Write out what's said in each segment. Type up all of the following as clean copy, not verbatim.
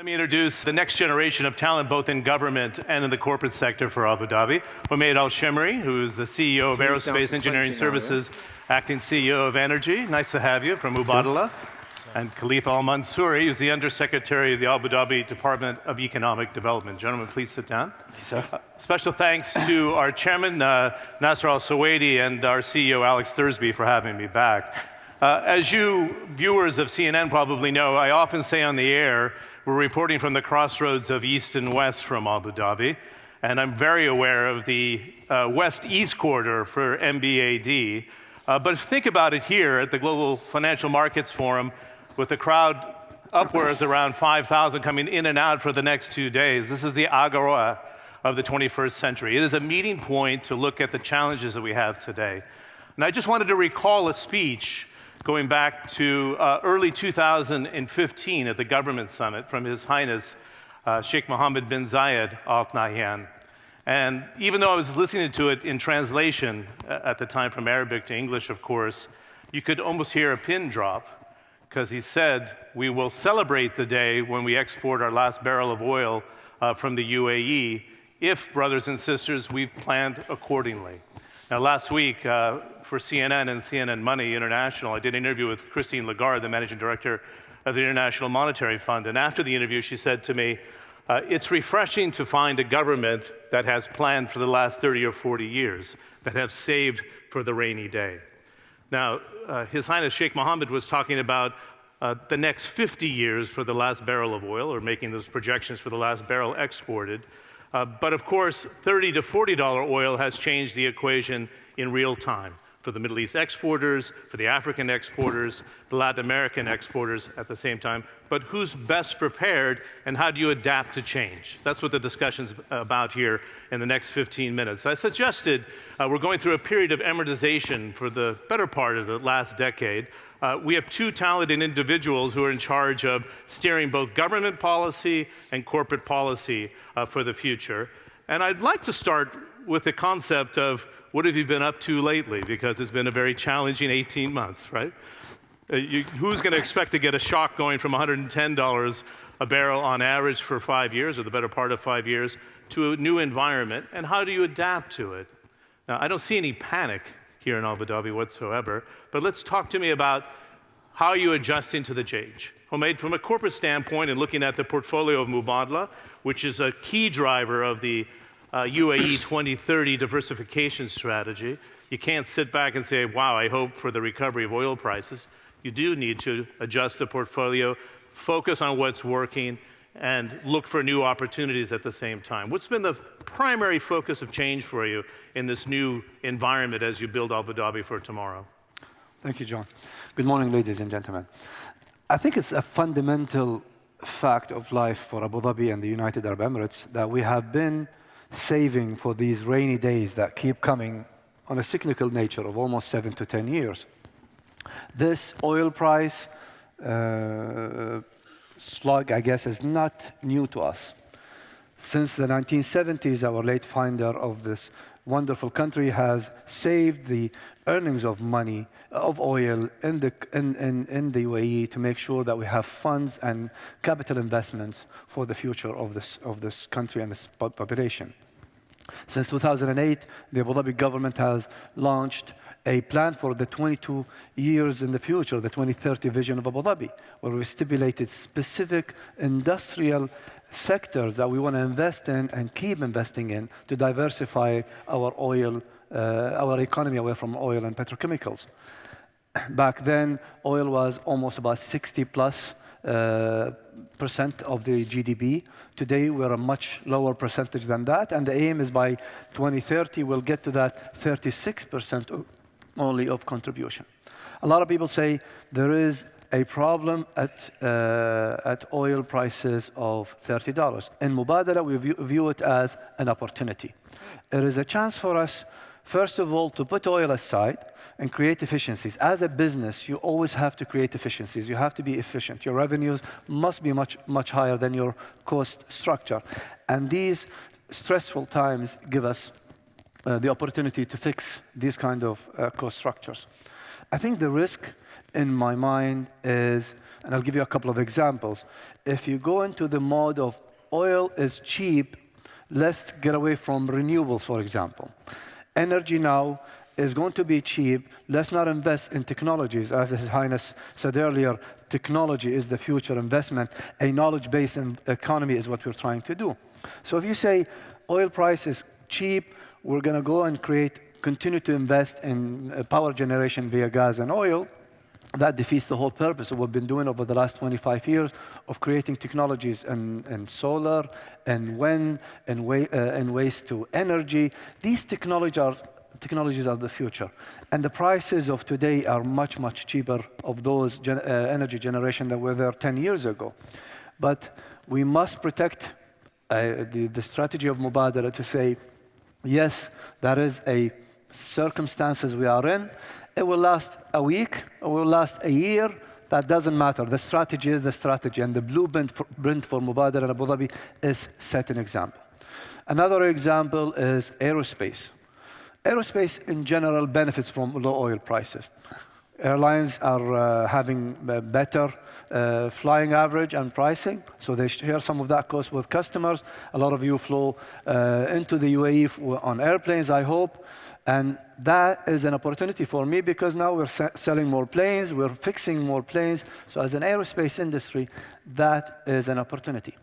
Let me introduce the next generation of talent, both in government and in the corporate sector for Abu Dhabi. Homaid Al Shemmari, who is the CEO of Aerospace Engineering Services, acting CEO of Energy. Nice to have you, from Mubadala. And Khalifa Salem Al Mansoori, who's the Undersecretary of the Abu Dhabi Department of Economic Development. Gentlemen, please sit down. Sir. Special thanks to our chairman, Nasser Al-Suwaidi, and our CEO, Alex Thursby, for having me back. As you viewers of CNN probably know, I often say on the air, we're reporting from the crossroads of East and West from Abu Dhabi, and I'm very aware of the West-East corridor for MBAD. But think about it here at the Global Financial Markets Forum, with the crowd upwards around 5,000 coming in and out for the next 2 days. This is the Agora of the 21st century. It is a meeting point to look at the challenges that we have today. And I just wanted to recall a speech going back to early 2015 at the government summit from His Highness Sheikh Mohammed bin Zayed Al Nahyan. And even though I was listening to it in translation at the time from Arabic to English, of course, you could almost hear a pin drop, because he said, we will celebrate the day when we export our last barrel of oil from the UAE if, brothers and sisters, we've planned accordingly. Now, last week, for CNN and CNN Money International, I did an interview with Christine Lagarde, the managing director of the International Monetary Fund. And after the interview, she said to me, it's refreshing to find a government that has planned for the last 30 or 40 years, that have saved for the rainy day. Now, His Highness Sheikh Mohammed was talking about the next 50 years for the last barrel of oil, or making those projections for the last barrel exported. But of course, $30 to $40 oil has changed the equation in real time for the Middle East exporters, for the African exporters, the Latin American exporters at the same time. But who's best prepared, and how do you adapt to change? That's what the discussion's about here in the next 15 minutes. I suggested we're going through a period of amortization for the better part of the last decade. We have two talented individuals who are in charge of steering both government policy and corporate policy for the future. And I'd like to start with the concept of what have you been up to lately, because it's been a very challenging 18 months, right? Who's going to expect to get a shock going from $110 a barrel on average for 5 years, or the better part of 5 years, to a new environment, and how do you adapt to it? Now, I don't see any panic here in Abu Dhabi whatsoever, but let's talk to me about how you're adjusting to the change. Homaid, from a corporate standpoint and looking at the portfolio of Mubadala, which is a key driver of the UAE 2030 diversification strategy, you can't sit back and say, wow, I hope for the recovery of oil prices. You do need to adjust the portfolio, focus on what's working, and look for new opportunities at the same time. What's been the primary focus of change for you in this new environment as you build Abu Dhabi for tomorrow? Thank you, John. Good morning, ladies and gentlemen. I think it's a fundamental fact of life for Abu Dhabi and the United Arab Emirates that we have been saving for these rainy days that keep coming on a cyclical nature of almost 7 to 10 years. This oil price slug, I guess, is not new to us. Since the 1970s, our late founder of this wonderful country has saved the earnings of money, of oil in the UAE to make sure that we have funds and capital investments for the future of this country and its population. Since 2008, the Abu Dhabi government has launched a plan for the 22 years in the future, the 2030 vision of Abu Dhabi, where we stipulated specific industrial sectors that we want to invest in and keep investing in to diversify our economy away from oil and petrochemicals. Back then, oil was almost about 60+ % of the GDP. Today, we're a much lower percentage than that, and the aim is by 2030, we'll get to that 36% only of contribution. A lot of people say there is a problem at oil prices of $30. In Mubadala, we view it as an opportunity. It is a chance for us, first of all, to put oil aside and create efficiencies. As a business, you always have to create efficiencies. You have to be efficient. Your revenues must be much higher than your cost structure. And these stressful times give us the opportunity to fix these kind of cost structures. I think the risk in my mind is And I'll give you a couple of examples. If you go into the mode of oil is cheap, let's get away from renewables, for example. Energy now is going to be cheap. Let's not invest in technologies. As His Highness said earlier, technology is the future investment. A knowledge-based economy is what we're trying to do. So if you say oil price is cheap, we're going to go and continue to invest in power generation via gas and oil, that defeats the whole purpose of what we've been doing over the last 25 years of creating technologies in solar and wind and waste to energy. These technologies are the future. And the prices of today are much, much cheaper of those energy generation that were there 10 years ago. But we must protect the strategy of Mubadala to say, yes, that is a circumstances we are in. It will last a week, it will last a year. That doesn't matter. The strategy is the strategy, and the blueprint for Mubadala in Abu Dhabi is set an example. Another example is aerospace. Aerospace in general benefits from low oil prices. Airlines are having better flying average and pricing, so they share some of that cost with customers. A lot of you flew into the UAE on airplanes, I hope. And that is an opportunity for me because now we're selling more planes, we're fixing more planes. So as an aerospace industry, that is an opportunity.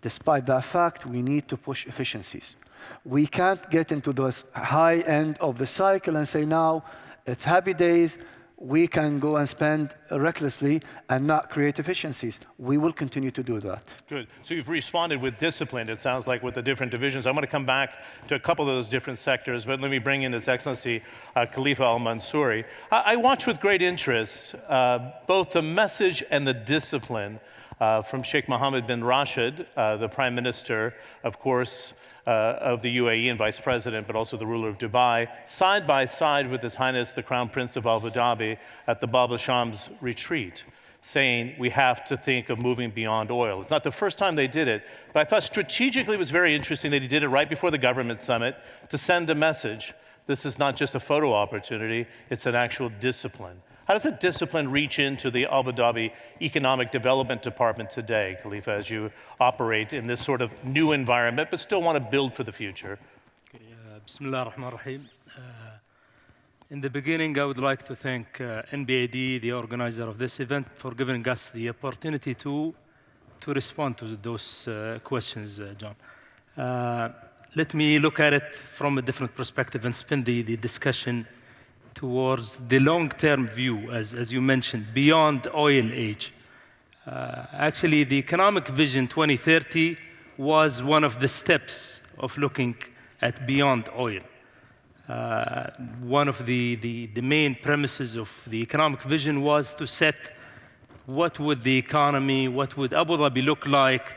Despite that fact, we need to push efficiencies. We can't get into this high end of the cycle and say now it's happy days, we can go and spend recklessly and not create efficiencies. We will continue to do that. Good. So you've responded with discipline, it sounds like, with the different divisions. I'm going to come back to a couple of those different sectors, but let me bring in His Excellency Khalifa Al Mansoori. I watch with great interest both the message and the discipline from Sheikh Mohammed bin Rashid, the Prime Minister, of course, of the UAE and Vice President, but also the ruler of Dubai, side by side with His Highness the Crown Prince of Abu Dhabi at the Bab al-Sham's retreat, saying we have to think of moving beyond oil. It's not the first time they did it, but I thought strategically it was very interesting that he did it right before the government summit to send a message. This is not just a photo opportunity, it's an actual discipline. How does that discipline reach into the Abu Dhabi Economic Development Department today, Khalifa, as you operate in this sort of new environment, but still want to build for the future? Bismillah ar-Rahman ar-Rahim. In the beginning, I would like to thank NBAD, the organizer of this event, for giving us the opportunity to respond to those questions, John. Let me look at it from a different perspective and spin the discussion towards the long-term view, as you mentioned, beyond oil age. Actually, the Economic Vision 2030 was one of the steps of looking at beyond oil. One of the main premises of the Economic Vision was to set what would the economy, what would Abu Dhabi look like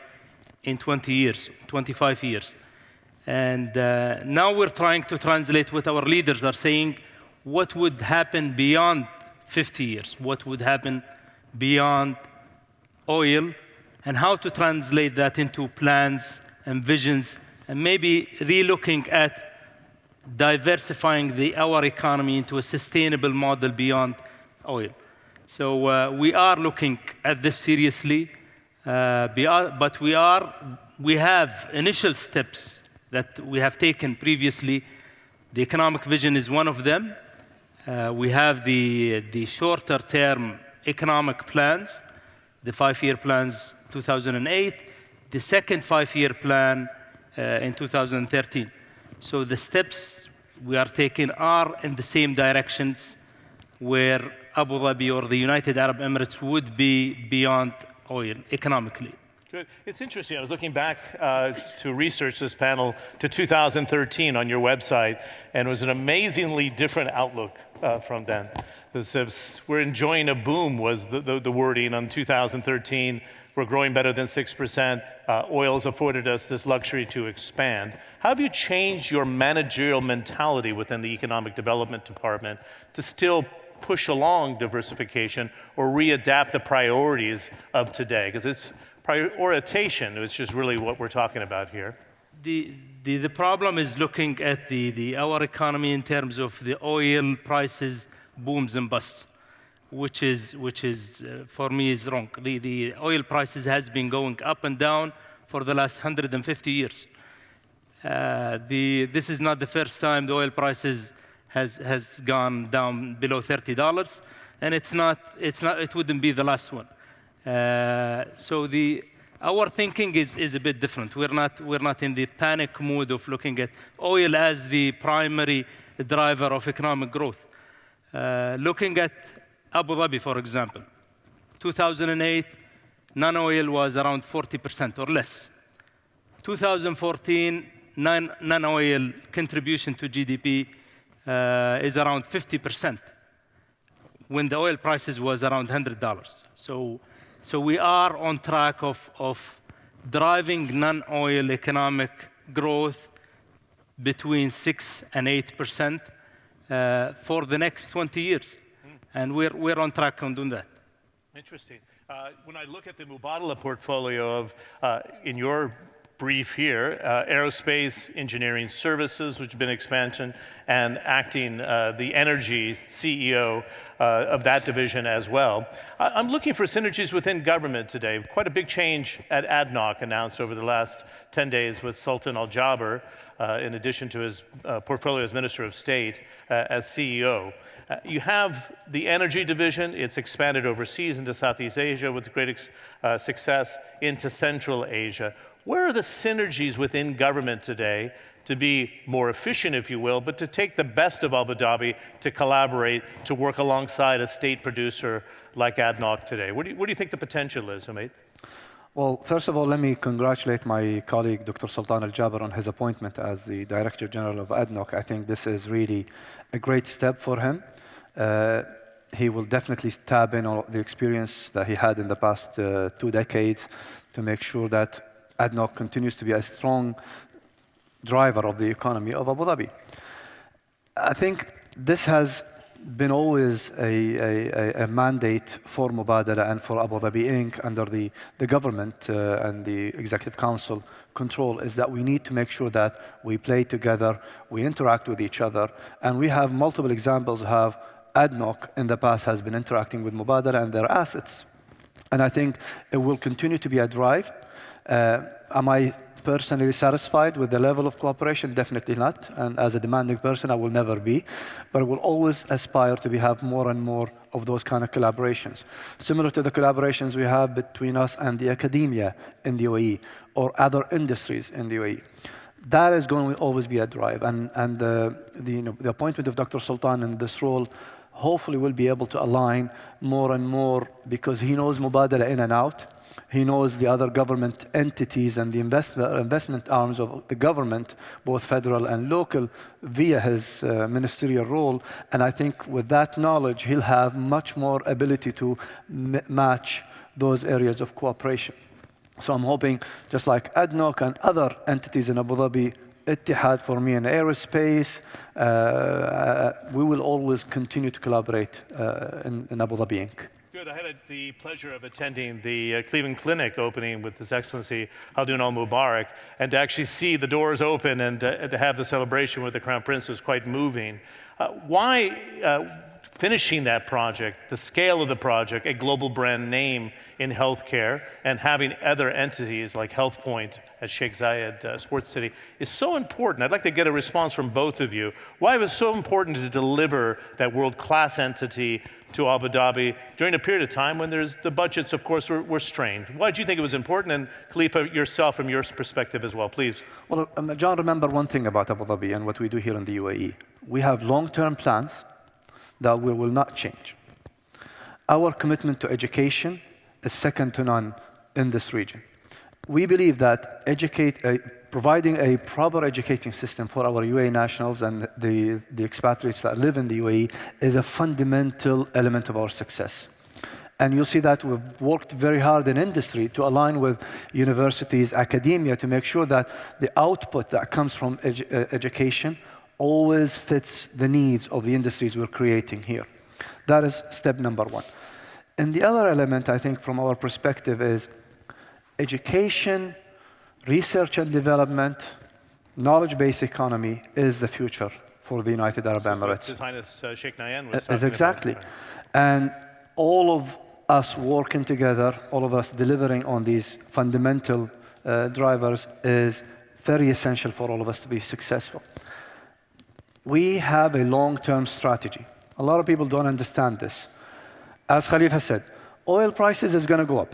in 20 years, 25 years. And now we're trying to translate what our leaders are saying. What would happen beyond 50 years? What would happen beyond oil? And how to translate that into plans and visions, and maybe relooking at diversifying our economy into a sustainable model beyond oil. So we are looking at this seriously, but we have initial steps that we have taken previously. The Economic Vision is one of them. We have the shorter term economic plans, the 5-year plans 2008, the second 5-year plan in 2013. So the steps we are taking are in the same directions where Abu Dhabi or the United Arab Emirates would be beyond oil economically. Good. It's interesting. I was looking back to research this panel to 2013 on your website, and it was an amazingly different outlook from then. We're enjoying a boom was the wording on 2013. We're growing better than 6%. Oil's afforded us this luxury to expand. How have you changed your managerial mentality within the Economic Development Department to still push along diversification or readapt the priorities of today? Because it's prioritization, which is really what we're talking about here. The problem is looking at our economy in terms of the oil prices booms and busts. which is for me is wrong. The oil prices has been going up and down for the last 150 years. This is not the first time the oil prices has gone down below $30, and it wouldn't be the last one. So our thinking is a bit different. We're not in the panic mood of looking at oil as the primary driver of economic growth. Looking at Abu Dhabi, for example, 2008, non-oil was around 40% or less. 2014, non-oil contribution to GDP is around 50%, when the oil prices was around $100. So we are on track of driving non-oil economic growth between 6 and 8% for the next 20 years. And we're on track on doing that. Interesting. When I look at the Mubadala portfolio of, in your brief here, Aerospace Engineering Services, which has been expansion, and acting the energy CEO of that division as well. I'm looking for synergies within government today. Quite a big change at ADNOC announced over the last 10 days with Sultan Al Jaber, in addition to his portfolio as Minister of State, as CEO. You have the energy division. It's expanded overseas into Southeast Asia with great success into Central Asia. Where are the synergies within government today to be more efficient, if you will, but to take the best of Abu Dhabi to collaborate, to work alongside a state producer like ADNOC today? What do you think the potential is, Homaid? Well, first of all, let me congratulate my colleague, Dr. Sultan Al Jaber, on his appointment as the Director General of ADNOC. I think this is really a great step for him. He will definitely tap in on the experience that he had in the past 2 decades to make sure that ADNOC continues to be a strong driver of the economy of Abu Dhabi. I think this has been always a mandate for Mubadala and for Abu Dhabi Inc. under the government and the Executive Council control, is that we need to make sure that we play together, we interact with each other, and we have multiple examples of how ADNOC in the past has been interacting with Mubadala and their assets. And I think it will continue to be a drive. Am I personally satisfied with the level of cooperation? Definitely not. And as a demanding person, I will never be. But I will always aspire to have more and more of those kind of collaborations. Similar to the collaborations we have between us and the academia in the UAE or other industries in the UAE. That is going to always be a drive. And the appointment of Dr. Sultan in this role hopefully will be able to align more and more, because he knows Mubadala in and out. He knows the other government entities and the investment arms of the government, both federal and local, via his ministerial role. And I think with that knowledge, he'll have much more ability to match those areas of cooperation. So I'm hoping, just like ADNOC and other entities in Abu Dhabi, Ittihad for me in aerospace, we will always continue to collaborate in Abu Dhabi Inc. Good. I had the pleasure of attending the Cleveland Clinic opening with His Excellency Khaldoon Al Mubarak, and to actually see the doors open and to have the celebration with the Crown Prince was quite moving. Why finishing that project, the scale of the project, a global brand name in healthcare, and having other entities like HealthPoint at Sheikh Zayed Sports City is so important? I'd like to get a response from both of you. Why was it so important to deliver that world-class entity to Abu Dhabi during a period of time when the budgets, of course, were strained? Why do you think it was important? And Khalifa, yourself, from your perspective as well, please. Well, John, remember one thing about Abu Dhabi and what we do here in the UAE. We have long-term plans that we will not change. Our commitment to education is second to none in this region. We believe that providing a proper educating system for our UAE nationals and the expatriates that live in the UAE is a fundamental element of our success. And you'll see that we've worked very hard in industry to align with universities, academia, to make sure that the output that comes from education always fits the needs of the industries we're creating here. That is step number one. And the other element, I think, from our perspective is education, research and development, knowledge-based economy is the future for the United Arab Emirates. His Highness Sheikh Nahyan was Exactly. And all of us working together, all of us delivering on these fundamental drivers is very essential for all of us to be successful. We have a long-term strategy. A lot of people don't understand this. As Khalifa said, oil prices is going to go up.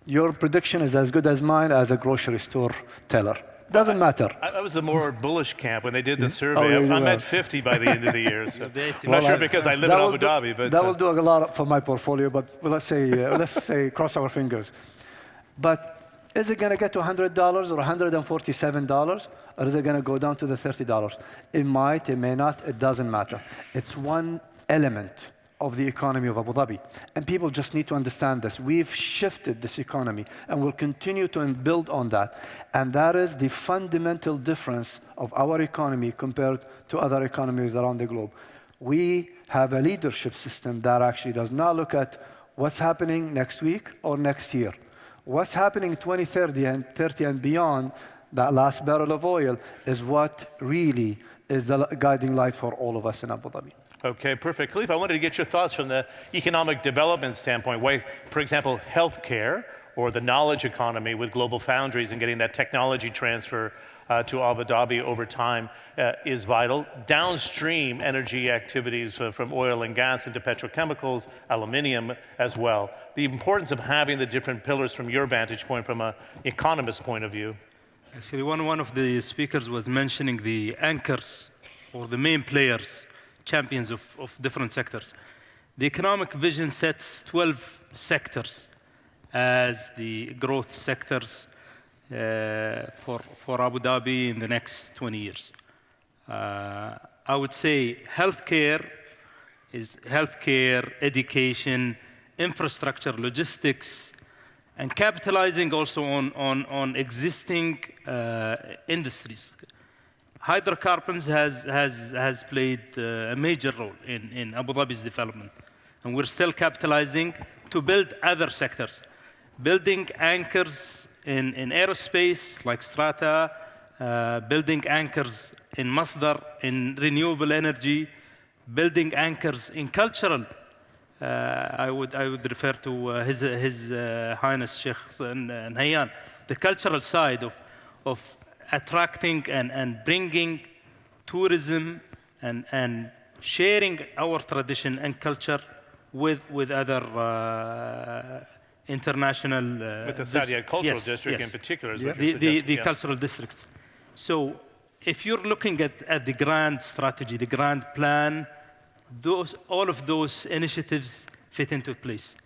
Your prediction is as good as mine as a grocery store teller. Doesn't matter. I was the more bullish camp when they did the survey. Oh, yeah, I'm at 50 by the end of the year. So I'm Well, not sure because I live in Abu Dhabi. But that will do a lot for my portfolio, but let's say cross our fingers. But is it going to get to $100 or $147, or is it going to go down to the $30? It might, it may not, it doesn't matter. It's one element of the economy of Abu Dhabi. And people just need to understand this. We've shifted this economy and will continue to build on that. And that is the fundamental difference of our economy compared to other economies around the globe. We have a leadership system that actually does not look at what's happening next week or next year. What's happening 2030 and 30 and beyond, that last barrel of oil, is what really is the guiding light for all of us in Abu Dhabi. Okay, perfect. Khalifa, I wanted to get your thoughts from the economic development standpoint. Why, for example, healthcare or the knowledge economy with global foundries and getting that technology transfer to Abu Dhabi over time is vital. Downstream energy activities from oil and gas into petrochemicals, aluminium as well. The importance of having the different pillars from your vantage point, from an economist's point of view. Actually, one of the speakers was mentioning the anchors or the main players, champions of different sectors. The economic vision sets 12 sectors as the growth sectors for Abu Dhabi in the next 20 years. I would say healthcare, education, infrastructure, logistics, and capitalizing also on existing industries. Hydrocarbons has played a major role in Abu Dhabi's development. And we're still capitalizing to build other sectors. Building anchors in aerospace, like Strata, building anchors in Masdar, in renewable energy, building anchors in cultural. I would refer to His Highness Sheikh Nahyan, the cultural side of attracting and bringing tourism and sharing our tradition and culture with other international... With the Saudi Cultural District in particular is what you're the suggesting, cultural districts. So if you're looking at the grand strategy, the grand plan, all of those initiatives fit into place.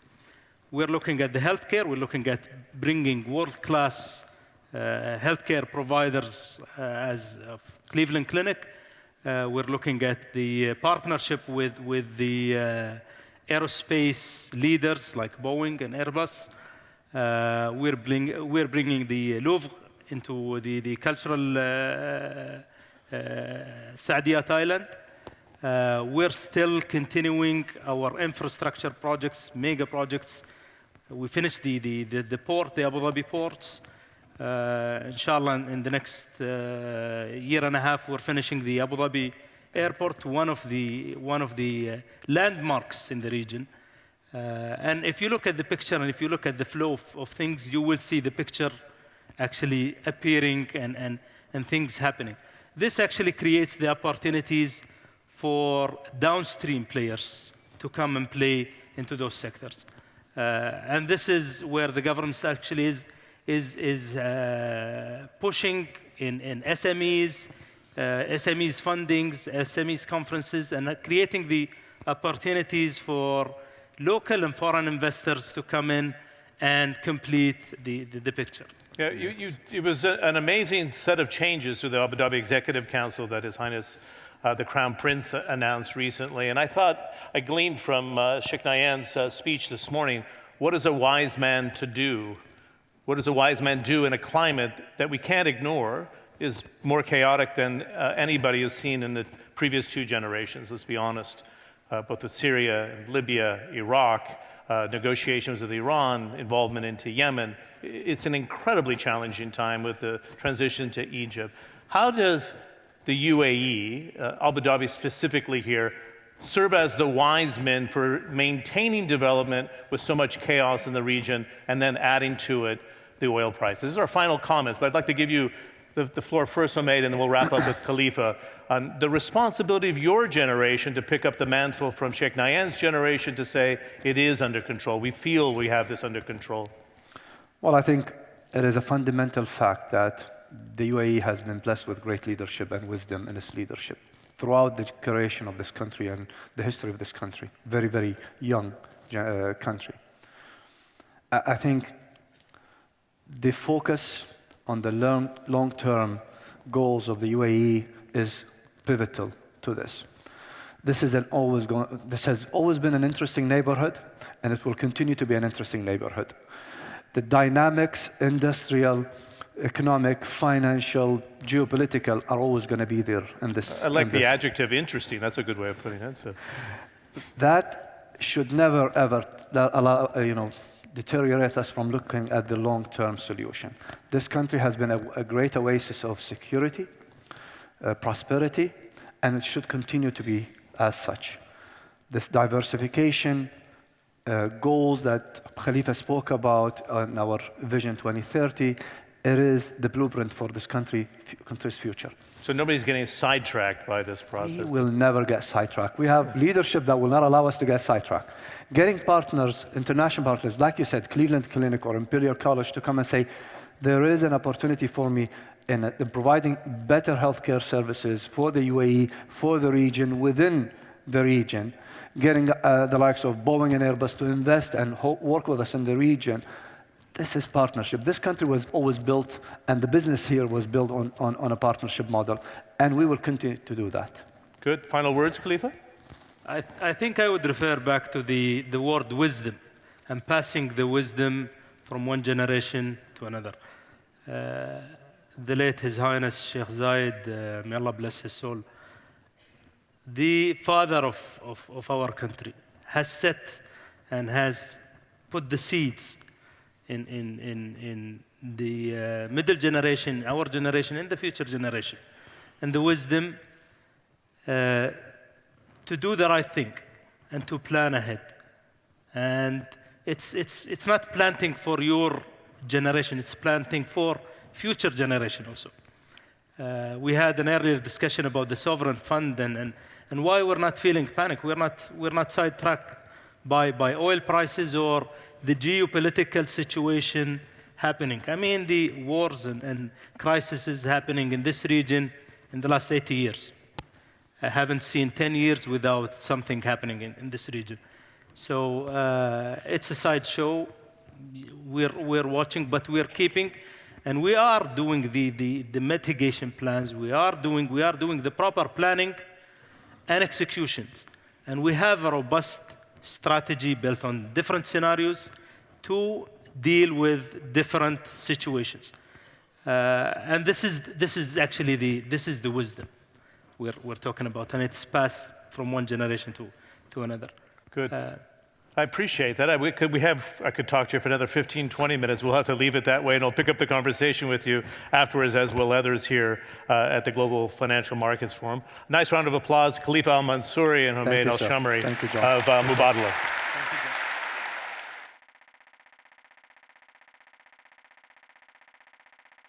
We're looking at the healthcare, we're looking at bringing world-class healthcare providers as Cleveland Clinic. We're looking at the partnership with the aerospace leaders like Boeing and Airbus. We're bringing the Louvre into the cultural Saadiyat Island. We're still continuing our infrastructure projects, mega projects. We finished the port, the Abu Dhabi ports. Inshallah, in the next year and a half, we're finishing the Abu Dhabi airport, one of the landmarks in the region. And if you look at the picture and if you look at the flow of things, you will see the picture actually appearing and things happening. This actually creates the opportunities for downstream players to come and play into those sectors. And this is where the government actually is pushing in SMEs, SMEs fundings, SMEs conferences, and creating the opportunities for local and foreign investors to come in and complete the picture. Yeah, it was an amazing set of changes to the Abu Dhabi Executive Council that His Highness the Crown Prince announced recently. And I thought, I gleaned from Sheikh Nahyan's speech this morning, what is a wise man to do? What does a wise man do in a climate that we can't ignore is more chaotic than anybody has seen in the previous two generations, let's be honest. Both with Syria, Libya, Iraq, negotiations with Iran, involvement into Yemen. It's an incredibly challenging time with the transition to Egypt. How does the UAE, Abu Dhabi specifically here, serve as the wise men for maintaining development with so much chaos in the region and then adding to it the oil prices. These are our final comments, but I'd like to give you the floor first, Homaid, and then we'll wrap up with Khalifa, on the responsibility of your generation to pick up the mantle from Sheikh Nayan's generation to say it is under control. We feel we have this under control. Well, I think it is a fundamental fact that the UAE has been blessed with great leadership and wisdom in its leadership throughout the creation of this country and the history of this country. Very, very young country. I think the focus on the long-term goals of the UAE is pivotal to this. This has always been an interesting neighborhood, and it will continue to be an interesting neighborhood. The dynamics, industrial, economic, financial, geopolitical are always going to be there in this. I like the adjective interesting. That's a good way of putting it. So. That should never, ever allow, deteriorate us from looking at the long-term solution. This country has been a great oasis of security, prosperity, and it should continue to be as such. This diversification, goals that Khalifa spoke about in our Vision 2030, it is the blueprint for this country's future. So nobody's getting sidetracked by this process? We will never get sidetracked. We have leadership that will not allow us to get sidetracked. Getting partners, international partners, like you said, Cleveland Clinic or Imperial College, to come and say, there is an opportunity for me in providing better healthcare services for the UAE, for the region, within the region, getting the likes of Boeing and Airbus to invest and work with us in the region. This is partnership. This country was always built, and the business here was built on a partnership model, and we will continue to do that. Good. Final words, Khalifa? I think I would refer back to the word wisdom and passing the wisdom from one generation to another. The late His Highness Sheikh Zayed, may Allah bless his soul, the father of our country, has set and has put the seeds in the middle generation, our generation, and the future generation, and the wisdom to do the right thing and to plan ahead. And it's not planting for your generation, it's planting for future generation also. We had an earlier discussion about the sovereign fund and why we're not feeling panic. We're not sidetracked by oil prices or the geopolitical situation happening. I mean, the wars and crises happening in this region in the last 80 years. I haven't seen 10 years without something happening in this region. So it's a sideshow. We're watching, but we're keeping, and we are doing the mitigation plans. We are doing the proper planning and executions. And we have a robust strategy built on different scenarios to deal with different situations. And this is actually the wisdom we're talking about, and it's passed from one generation to another. Good. I appreciate that. I could talk to you for another 15, 20 minutes. We'll have to leave it that way, and I'll pick up the conversation with you afterwards, as will others here at the Global Financial Markets Forum. Nice round of applause, Khalifa Al Mansoori and Homaid Al Shemmari of Mubadala.